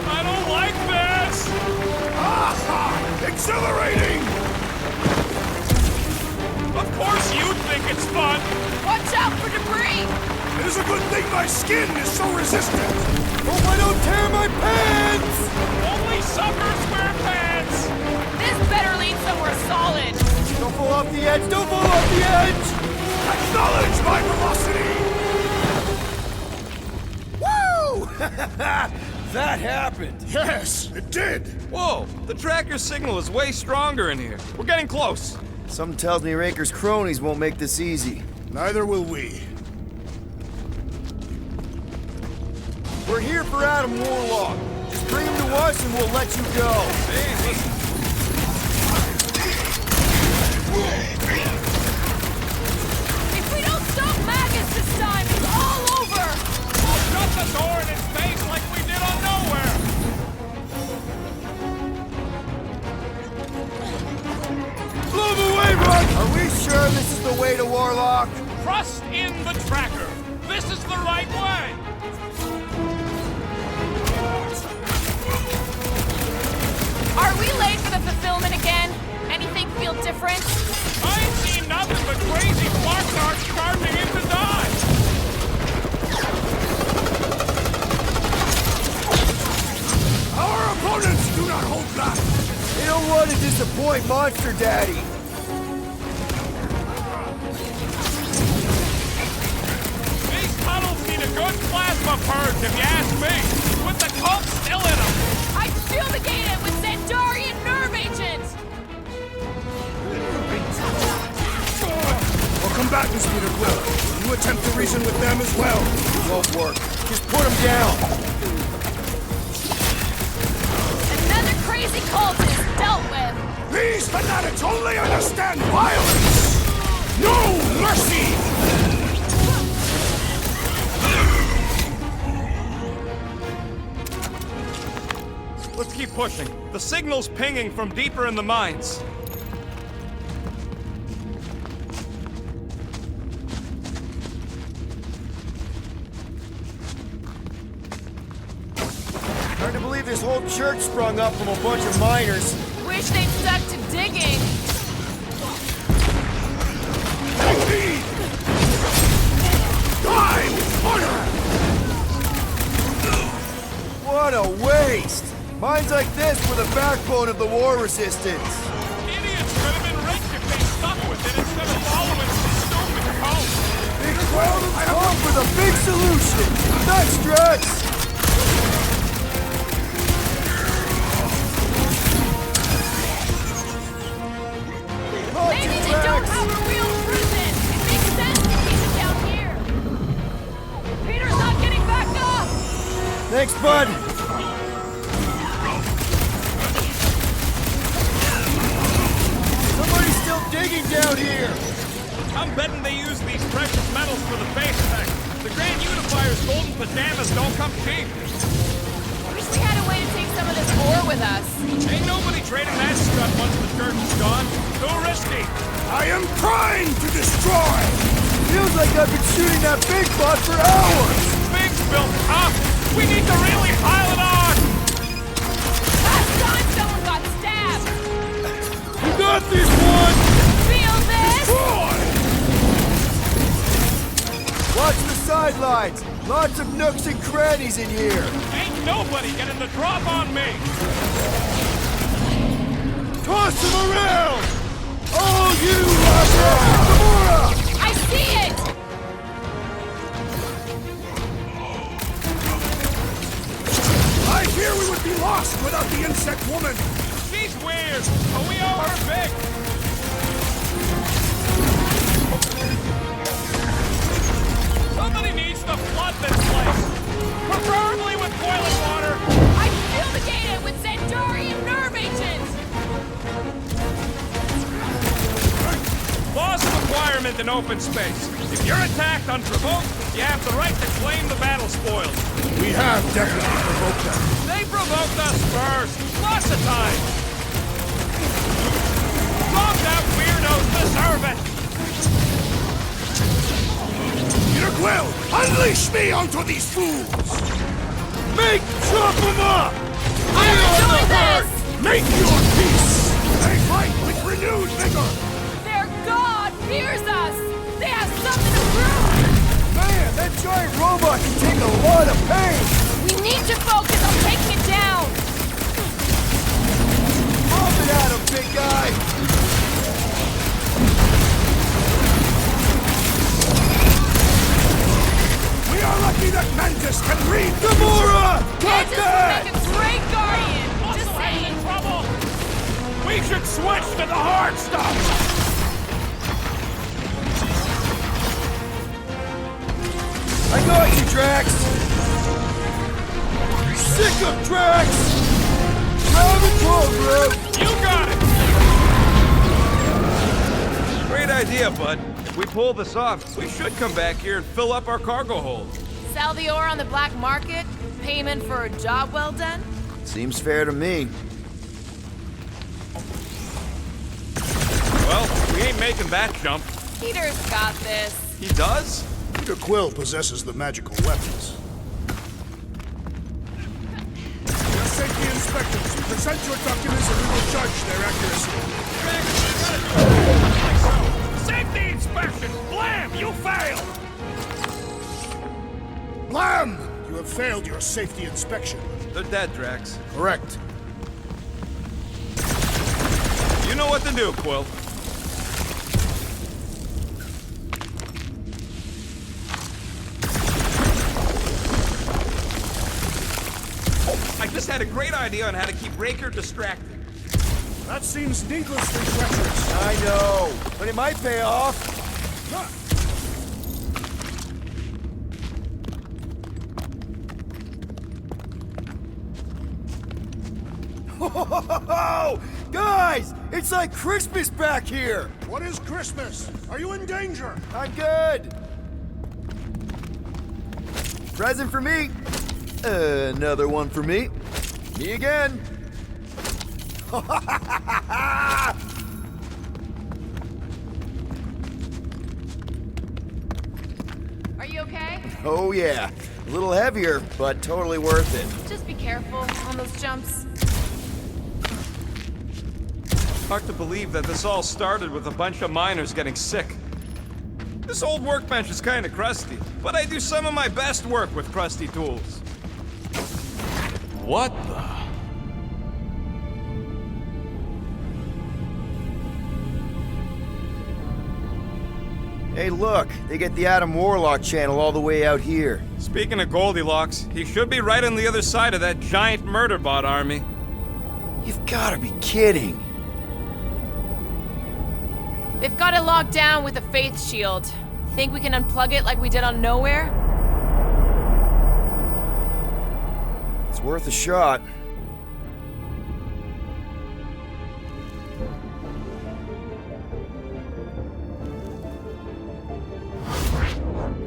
I don't like this! Exhilarating! Of course you think it's fun! Watch out for debris. It is a good thing my skin is so resistant. Hope I don't tear my pants! Only suckers wear pants! This better lead somewhere solid. Don't fall off the edge! Don't fall off the edge! Acknowledge my velocity! Woo! That happened! Yes, it did. Whoa, the tracker signal is way stronger in here. We're getting close. Something tells me Raker's cronies won't make this easy. Neither will we. We're here for Adam Warlock. Just bring him to us and we'll let you go. Hey, listen. If we don't stop Mag swear this is the way to Warlock? Trust in the tracker. This is the right way. Are we late for the fulfillment again? Anything feel different? I ain't seen nothing but crazy Flarkarts charging into dodge. Our opponents do not hold back! They don't want to disappoint Monster Daddy. These tunnels need a good plasma purge, if you ask me. With the cult still in them. I fumigate it with Centaurian nerve agent! Our combatants, Peter Quill. You attempt to reason with them as well. It won't work. Just put him down. Another crazy cult is dealt with. These fanatics only understand violence! No mercy! Let's keep pushing. The signal's pinging from deeper in the mines. Hard to believe this whole church sprung up from a bunch of miners. Wish they'd stuck to digging. Time! Order! What a waste! Mines like this were the backbone of the war resistance. Idiots could have been rich if they stuck with it instead of following some stupid code. Big Quill, come with a big solution! Thanks, Drax! Maybe they don't have a real prison. It makes sense to keep it down here. Peter's not getting back up. Thanks, bud! Somebody's still digging down here! I'm betting they use these precious metals for the base tech. The Grand Unifier's golden pajamas don't come cheap. Wish we had a way to take some of this ore with us. Ain't nobody trading that stuff once the church is gone. Too risky. I am trying to destroy! Feels like I've been shooting that big bot for hours! Big's built up. We need to really pile it on. Last time someone got stabbed. You got this one! Feel this? Watch the sidelines! Lots of nooks and crannies in here! Ain't nobody getting the drop on me. Toss him around! Oh, you Gamora! I see it. I fear we would be lost without the insect woman! She's weird, but we owe her big. Somebody needs to flood this place. Preferably with boiling water. I fumigate it with Centaurian nerve agent. Laws of acquirement in open space. If you're attacked unprovoked, you have the right to claim the battle spoils. We have definitely provoked them. They provoked us first, lots of times. Bombed out weirdos deserve it. Peter Quill, unleash me onto these fools! Make chop them up! I'm doing this. Make your peace! They fight with renewed vigor! Their god fears us. They have something to prove. Man, that giant robot can take a lot of pain! We need to focus on taking it down. Pump it at him, big guy! We are lucky that Mantis can read Gamora! Got Mantis that! would make a great guardian. Just Also in saying. trouble. We should switch to the hard stuff. I got you, Drax! Sick of Drax! Grab and pull, bro! You got it. Great idea, bud. If we pull this off, we should come back here and fill up our cargo hold. Sell the ore on the black market? Payment for a job well done? Seems fair to me. Well, we ain't making that jump. Peter's got this. He does? Peter Quill possesses the magical weapons. Your safety inspectors, present your documents and we will judge their accuracy. Safety inspection! Blam! You failed! Blam! You have failed your safety inspection. They're dead, Drax. Correct. You know what to do, Quill. I just had a great idea on how to keep Raker distracted. That seems needlessly treacherous. I know, but it might pay off. Oh, guys, it's like Christmas back here. What is Christmas? Are you in danger? I'm good. Present for me. Another one for me. Me again. Are you okay? Oh yeah, a little heavier, but totally worth it. Just be careful on those jumps. Hard to believe that this all started with a bunch of miners getting sick. This old workbench is kinda crusty, but I do some of my best work with crusty tools. What the? Hey look, they get the Adam Warlock channel all the way out here. Speaking of Goldilocks, he should be right on the other side of that giant murder bot army. You've gotta be kidding. They've got it locked down with a faith shield. Think we can unplug it like we did on Nowhere? It's worth a shot.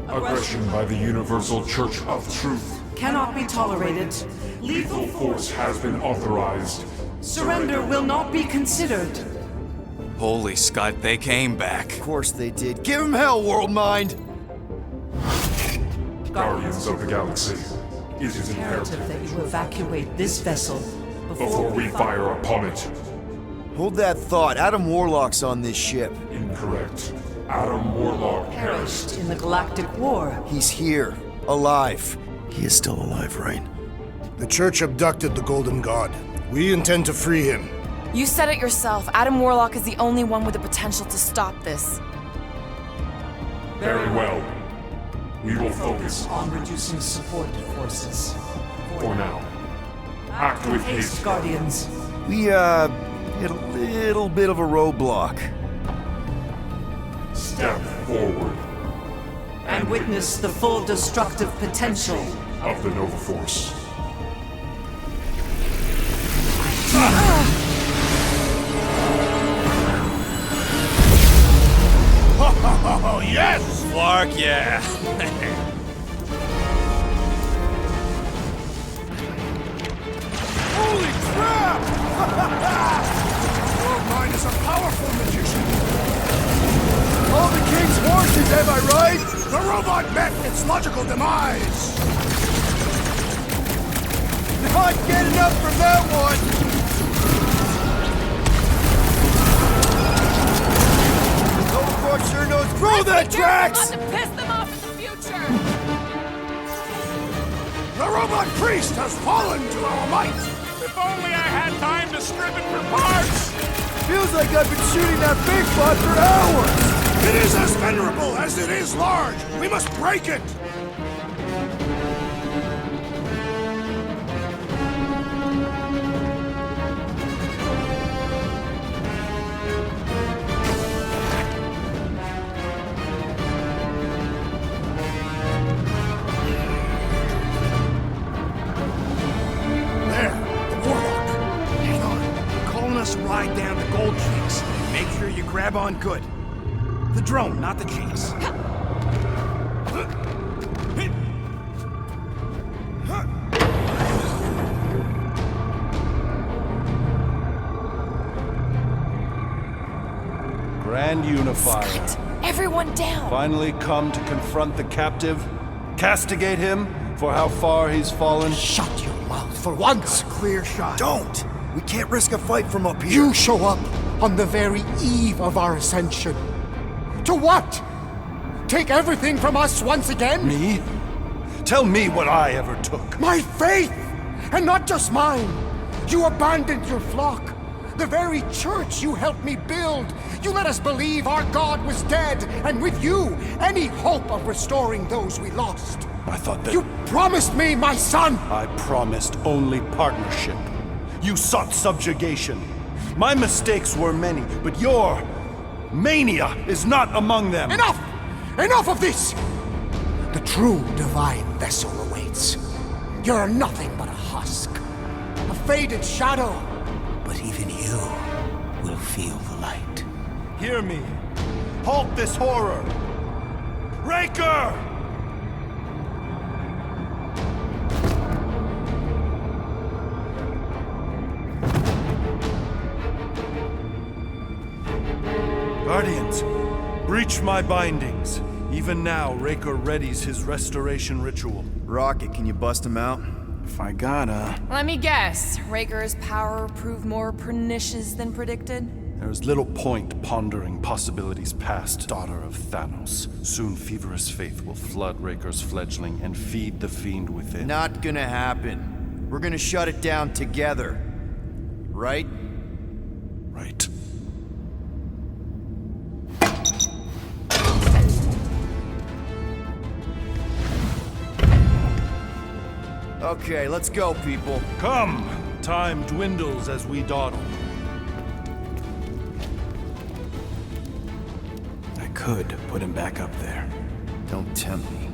Aggression by the Universal Church of Truth. Cannot be tolerated. Lethal force has been authorized. Surrender will not be considered. Holy Scott, they came back. Of course they did. Give him hell, World Mind! Guardians of the Galaxy, it is Imperative that you evacuate this vessel before we fire upon it. Hold that thought. Adam Warlock's on this ship. Incorrect. Adam Warlock perished in the Galactic War. He's here, alive. He is still alive, right? The Church abducted the Golden God. We intend to free him. You said it yourself. Adam Warlock is the only one with the potential to stop this. Very well. We will focus on reducing support forces. For now. Act with haste, Guardians. We, hit a little bit of a roadblock. Step forward. And witness the full destructive potential of the Nova Force. Oh, yes! Clark, yeah. Holy crap! World Mind is a powerful magician. All the king's horses, am I right? The robot met its logical demise. Not getting up from that one! Sure knows. Throw that, Drax! Not to piss them off in the future! The robot priest has fallen to our might! If only I had time to strip it for parts! Feels like I've been shooting that big bot for hours! It is as venerable as it is large! We must break it! Ride down the gold cheeks. Make sure you grab on good. The drone, not the cheeks. Grand Unifier. Everyone down! Finally come to confront the captive, castigate him for how far he's fallen. Shut your mouth for once! Clear shot. Don't! We can't risk a fight from up here. You show up on the very eve of our ascension. To what? Take everything from us once again? Me? Tell me what I ever took. My faith! And not just mine! You abandoned your flock. The very church you helped me build. You let us believe our God was dead, and with you, any hope of restoring those we lost. I thought that... You promised me my son! I promised only partnership. You sought subjugation. My mistakes were many, but your mania is not among them. Enough! Enough of this! The true divine vessel awaits. You're nothing but a husk. A faded shadow. But even you will feel the light. Hear me. Halt this horror. Raker! Guardians, breach my bindings. Even now, Raker readies his restoration ritual. Rocket, can you bust him out? If I gotta... Let me guess. Raker's power proved more pernicious than predicted? There is little point pondering possibilities past, daughter of Thanos. Soon feverous faith will flood Raker's fledgling and feed the fiend within. Not gonna happen. We're gonna shut it down together. Right? Right. Okay, let's go, people. Come! Time dwindles as we dawdle. I could put him back up there. Don't tempt me.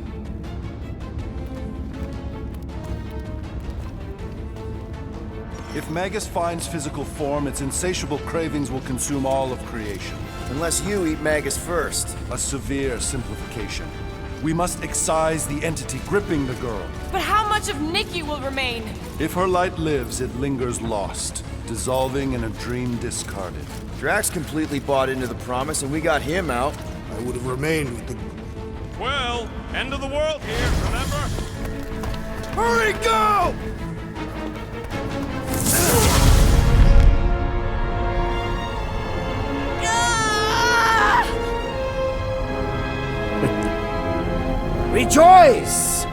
If Magus finds physical form, its insatiable cravings will consume all of creation. Unless you eat Magus first. A severe simplification. We must excise the entity gripping the girl. But how much of Nikki will remain? If her light lives, it lingers lost, dissolving in a dream discarded. Drax completely bought into the promise, and we got him out. I would have remained with the... Well, end of the world here, remember? Hurry, go! Rejoice!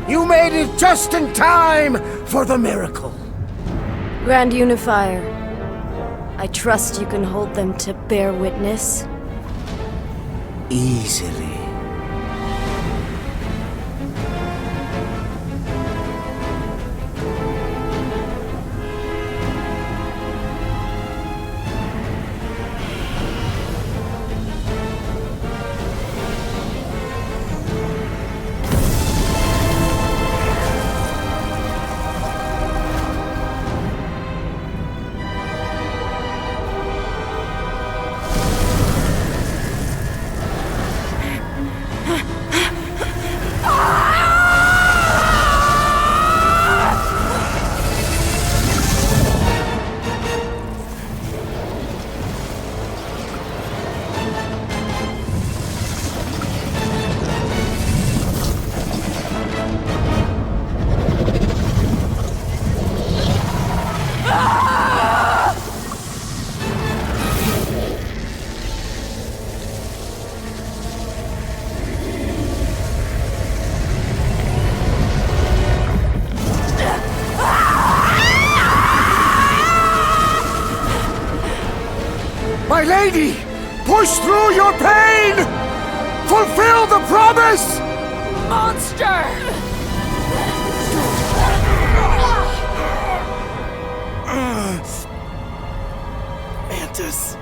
You made it just in time for the miracle. Grand Unifier, I trust you can hold them to bear witness? Easily. My lady! Push through your pain! Fulfill the promise! Monster! Mantis.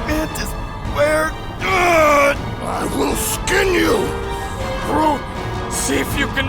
Mantis, where? I will skin you! Groot, see if you can...